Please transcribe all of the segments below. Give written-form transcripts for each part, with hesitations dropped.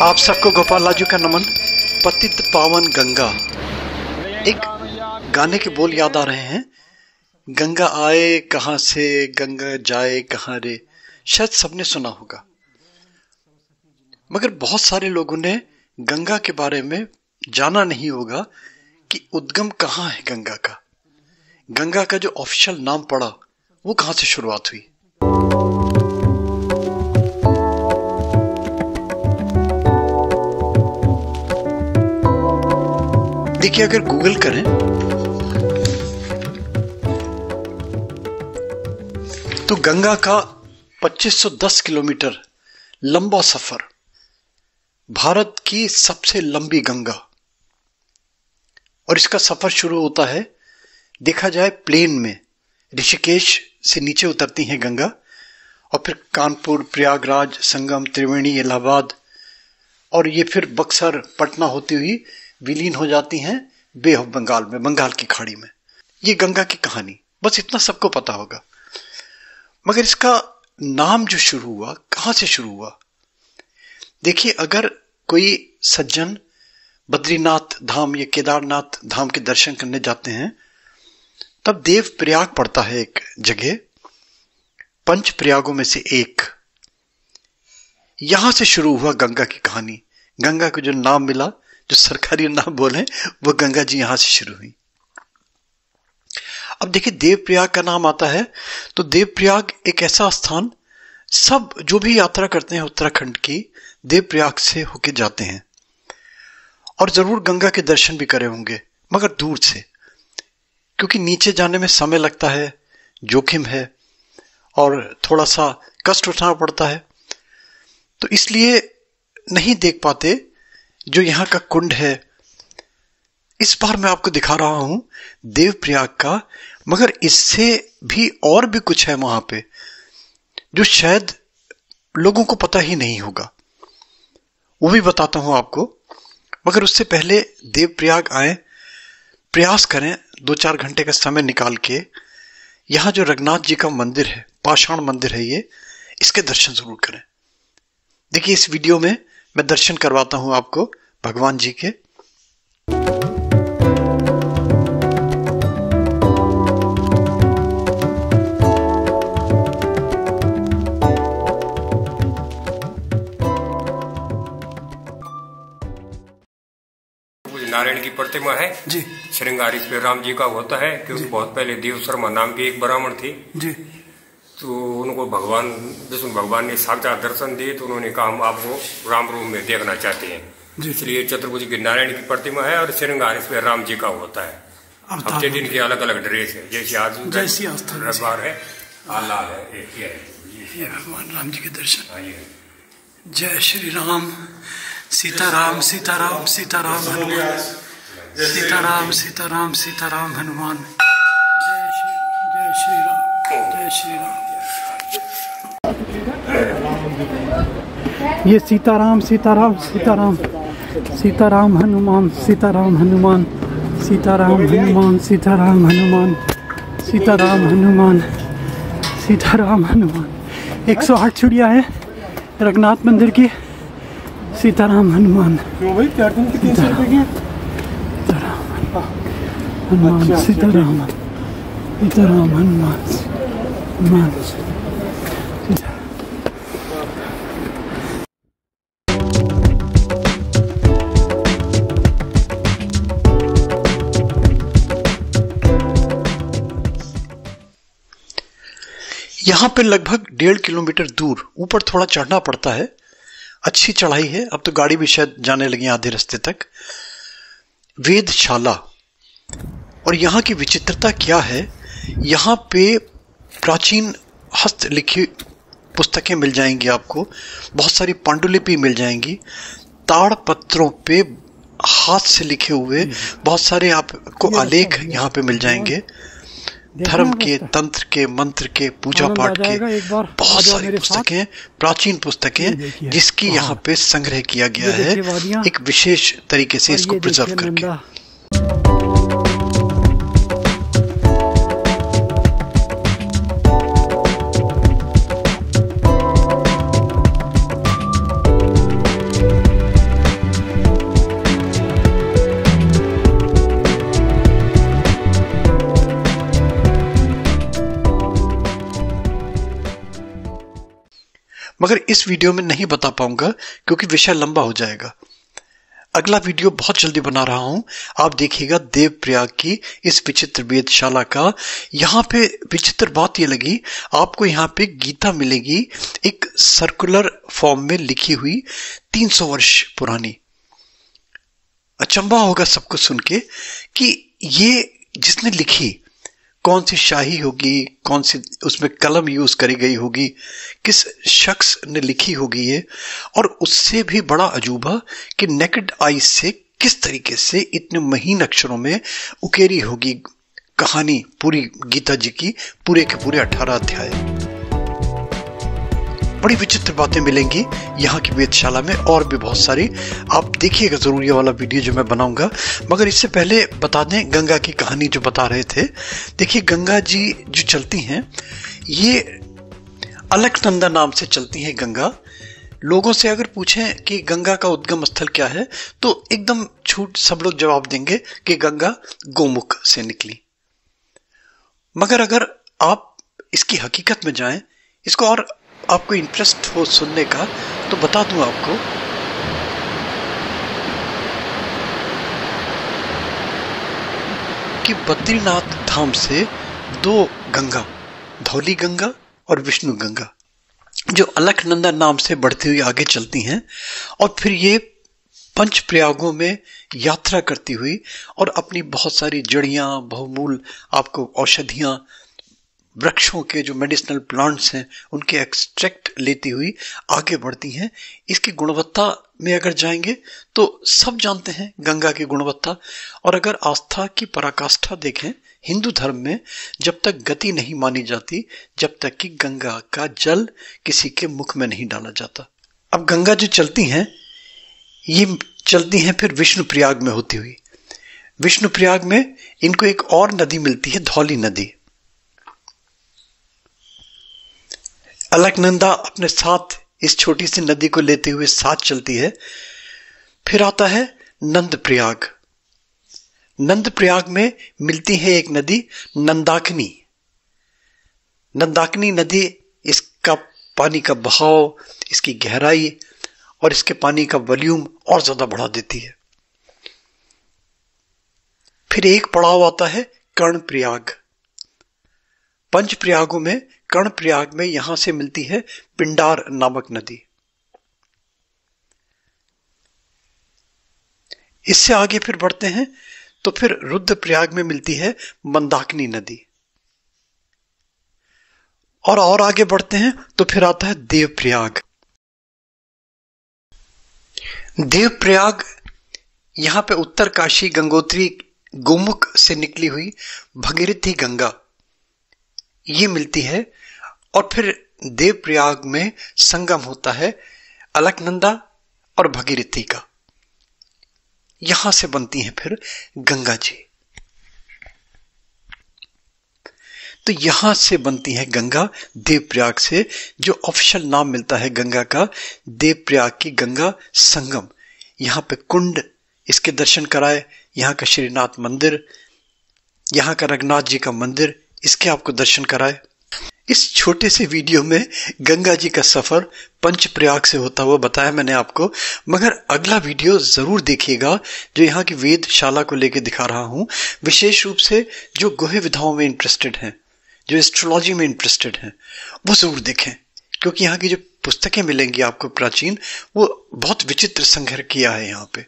आप सबको गोपाल लाजू का नमन। पतित पावन गंगा, एक गाने के बोल याद आ रहे हैं। गंगा आए कहाँ से, गंगा जाए कहाँ रे। शायद सबने सुना होगा, मगर बहुत सारे लोगों ने गंगा के बारे में जाना नहीं होगा कि उद्गम कहाँ है गंगा का। गंगा का जो ऑफिशियल नाम पड़ा वो कहाँ से शुरुआत हुई। देखिए, अगर गूगल करें तो गंगा का 2510 किलोमीटर लंबा सफर, भारत की सबसे लंबी गंगा। और इसका सफर शुरू होता है, देखा जाए प्लेन में, ऋषिकेश से नीचे उतरती हैं गंगा और फिर कानपुर, प्रयागराज, संगम, त्रिवेणी, इलाहाबाद और ये फिर बक्सर, पटना होती हुई विलीन हो जाती हैं बे ऑफ बंगाल में, बंगाल की खाड़ी में। ये गंगा की कहानी, बस इतना सबको पता होगा। मगर इसका नाम जो शुरू हुआ, कहां से शुरू हुआ। देखिए, अगर कोई सज्जन बद्रीनाथ धाम या केदारनाथ धाम के दर्शन करने जाते हैं, तब देव प्रयाग पड़ता है एक जगह, पंच प्रयागों में से एक। यहां से शुरू हुआ गंगा की कहानी। गंगा को जो नाम मिला, जो सरकारी नाम बोले, वो गंगा जी यहां से शुरू हुई। अब देखिए, देवप्रयाग का नाम आता है तो देवप्रयाग एक ऐसा स्थान, सब जो भी यात्रा करते हैं उत्तराखंड की, देवप्रयाग से होके जाते हैं और जरूर गंगा के दर्शन भी करे होंगे, मगर दूर से, क्योंकि नीचे जाने में समय लगता है, जोखिम है और थोड़ा सा कष्ट उठाना पड़ता है, तो इसलिए नहीं देख पाते जो यहाँ का कुंड है। इस बार मैं आपको दिखा रहा हूं देवप्रयाग का, मगर इससे भी और भी कुछ है वहां पे जो शायद लोगों को पता ही नहीं होगा, वो भी बताता हूं आपको। मगर उससे पहले देवप्रयाग आए, प्रयास करें 2-4 घंटे का समय निकाल के, यहां जो रघुनाथ जी का मंदिर है, पाषाण मंदिर है ये, इसके दर्शन जरूर करें। देखिए, इस वीडियो में मैं दर्शन करवाता हूं आपको भगवान जी के। नारायण की प्रतिमा है जी, श्रृंगार इस पे राम जी का होता है, क्योंकि बहुत पहले देव शर्मा नाम की एक ब्राह्मण थी जी, तो उनको भगवान विष्णु भगवान ने साक्षात दर्शन दिए, तो उन्होंने कहा हम आपको राम रूप में देखना चाहते हैं। इसलिए चतुर्भुज की नारायण की प्रतिमा है और श्रृंगार इस पे राम जी का होता है। हफ्ते दिन के अलग अलग ड्रेस है, जैसे आज रविवार है, लाल है, ये भगवान राम जी के दर्शन। जय श्री राम, सीताराम सीताराम सीताराम हनुमान, सीताराम सीताराम सीताराम हनुमान। जय श्री राम, जय श्री राम। ये सीताराम सीताराम सीताराम सीताराम हनुमान, सीताराम हनुमान, सीताराम हनुमान, सीताराम हनुमान, सीताराम हनुमान, सीताराम हनुमान। 108 चुड़िया है रघुनाथ मंदिर की। सीताराम हनुमान, सीताराम हनुमान, सीताराम सीताराम हनुमान, हनुमान। यहां पे लगभग 1.5 किलोमीटर दूर ऊपर थोड़ा चढ़ना पड़ता है, अच्छी चढ़ाई है। अब तो गाड़ी भी शायद जाने लगी आधे रास्ते तक। वेदशाला, और यहाँ की विचित्रता क्या है, यहाँ पे प्राचीन हस्तलिखी पुस्तकें मिल जाएंगी आपको, बहुत सारी पांडुलिपि मिल जाएंगी, ताड़ पत्रों पे हाथ से लिखे हुए बहुत सारे आपको आलेख यहाँ पे मिल जाएंगे, धर्म के, तंत्र के, मंत्र के, पूजा पाठ के, बहुत सारी पुस्तकें, प्राचीन पुस्तकें, जिसकी यहाँ पे संग्रह किया गया है एक विशेष तरीके से इसको प्रिजर्व करके। मगर इस वीडियो में नहीं बता पाऊंगा क्योंकि विषय लंबा हो जाएगा। अगला वीडियो बहुत जल्दी बना रहा हूं, आप देखिएगा देवप्रयाग की इस विचित्र वेदशाला का। यहाँ पे विचित्र बात ये लगी, आपको यहाँ पे गीता मिलेगी एक सर्कुलर फॉर्म में लिखी हुई 300 वर्ष पुरानी। अचंभा होगा सबको सुन के कि ये जिसने लिखी कौन सी शाही होगी, कौन सी उसमें कलम यूज करी गई होगी, किस शख्स ने लिखी होगी ये। और उससे भी बड़ा अजूबा कि नेकेड आई से किस तरीके से इतने महीन अक्षरों में उकेरी होगी कहानी पूरी गीता जी की, पूरे के पूरे 18 अध्याय। बड़ी विचित्र बातें मिलेंगी यहाँ की वेदशाला में, और भी बहुत सारी। आप देखिएगा जरूर ये वाला वीडियो जो मैं बनाऊंगा। मगर इससे पहले बता दें गंगा की कहानी जो बता रहे थे। देखिए गंगा जी जो चलती हैं, ये अलकनंदा नाम से चलती हैं गंगा। लोगों से अगर पूछें कि गंगा का उद्गम स्थल क्या है तो एकदम छूट सब लोग जवाब देंगे कि गंगा गोमुख से निकली। मगर अगर आप इसकी हकीकत में जाएं, इसको और आपको इंटरेस्ट हो सुनने का, तो बता दूं आपको कि बद्रीनाथ धाम से 2 गंगा, धौली गंगा और विष्णु गंगा, जो अलकनंदा नाम से बढ़ती हुई आगे चलती हैं और फिर ये पंच प्रयागों में यात्रा करती हुई और अपनी बहुत सारी जड़ियां, बहुमूल आपको औषधियां, वृक्षों के जो मेडिसिनल प्लांट्स हैं उनके एक्सट्रैक्ट लेती हुई आगे बढ़ती हैं। इसकी गुणवत्ता में अगर जाएंगे तो सब जानते हैं गंगा की गुणवत्ता। और अगर आस्था की पराकाष्ठा देखें हिंदू धर्म में, जब तक गति नहीं मानी जाती जब तक कि गंगा का जल किसी के मुख में नहीं डाला जाता। अब गंगा जो चलती हैं, ये चलती हैं फिर विष्णु प्रयाग में होती हुई। विष्णु प्रयाग में इनको एक और नदी मिलती है, धौली नदी। अलकनंदा अपने साथ इस छोटी सी नदी को लेते हुए साथ चलती है। फिर आता है नंद प्रयाग। नंद प्रयाग में मिलती है एक नदी नंदाकिनी। नंदाकिनी नदी, इसका पानी का बहाव, इसकी गहराई और इसके पानी का वॉल्यूम और ज्यादा बढ़ा देती है। फिर एक पड़ाव आता है कर्ण प्रयाग। पंच प्रयागों में कर्ण प्रयाग में यहां से मिलती है पिंडार नामक नदी। इससे आगे फिर बढ़ते हैं तो फिर रुद्र प्रयाग में मिलती है मंदाकिनी नदी। और आगे बढ़ते हैं तो फिर आता है देवप्रयाग। देवप्रयाग यहां पे उत्तरकाशी गंगोत्री गोमुख से निकली हुई भगीरथी गंगा ये मिलती है। और फिर देवप्रयाग में संगम होता है अलकनंदा और भगीरथी का। यहां से बनती हैं फिर गंगा जी। तो यहां से बनती है गंगा देवप्रयाग से, जो ऑफिशियल नाम मिलता है गंगा का, देवप्रयाग की गंगा संगम। यहां पे कुंड, इसके दर्शन कराए, यहां का श्रीनाथ मंदिर, यहां का रघुनाथ जी का मंदिर, इसके आपको दर्शन कराए। इस छोटे से वीडियो में गंगा जी का सफर पंच प्रयाग से होता हुआ बताया मैंने आपको। मगर अगला वीडियो जरूर देखिएगा जो यहाँ की वेदशाला को लेकर दिखा रहा हूं। विशेष रूप से जो गुह्य विधाओं में इंटरेस्टेड हैं, जो एस्ट्रोलॉजी में इंटरेस्टेड हैं, वो जरूर देखें, क्योंकि यहाँ की जो पुस्तकें मिलेंगी आपको प्राचीन, वो बहुत विचित्र संग्रह किया है यहाँ पे।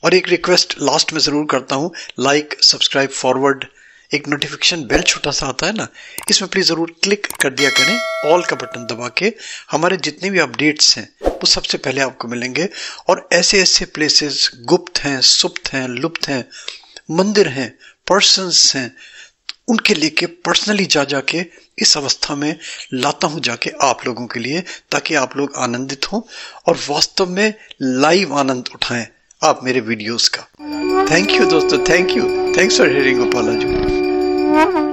और एक रिक्वेस्ट लास्ट में जरूर करता हूं, लाइक, सब्सक्राइब, फॉरवर्ड, एक नोटिफिकेशन बेल छोटा सा आता है ना, इसमें प्लीज जरूर क्लिक कर दिया करें। ऑल का बटन दबा के हमारे जितने भी अपडेट्स हैं वो सबसे पहले आपको मिलेंगे। और ऐसे ऐसे प्लेसेस गुप्त हैं, सुप्त हैं, लुप्त हैं, मंदिर हैं, पर्सन्स हैं, उनके लेके पर्सनली जा के इस अवस्था में लाता हूं जाके आप लोगों के लिए, ताकि आप लोग आनंदित हों और वास्तव में लाइव आनंद उठाएं आप मेरे वीडियोस का। थैंक यू दोस्तों, thanks for hearing Gopala ji.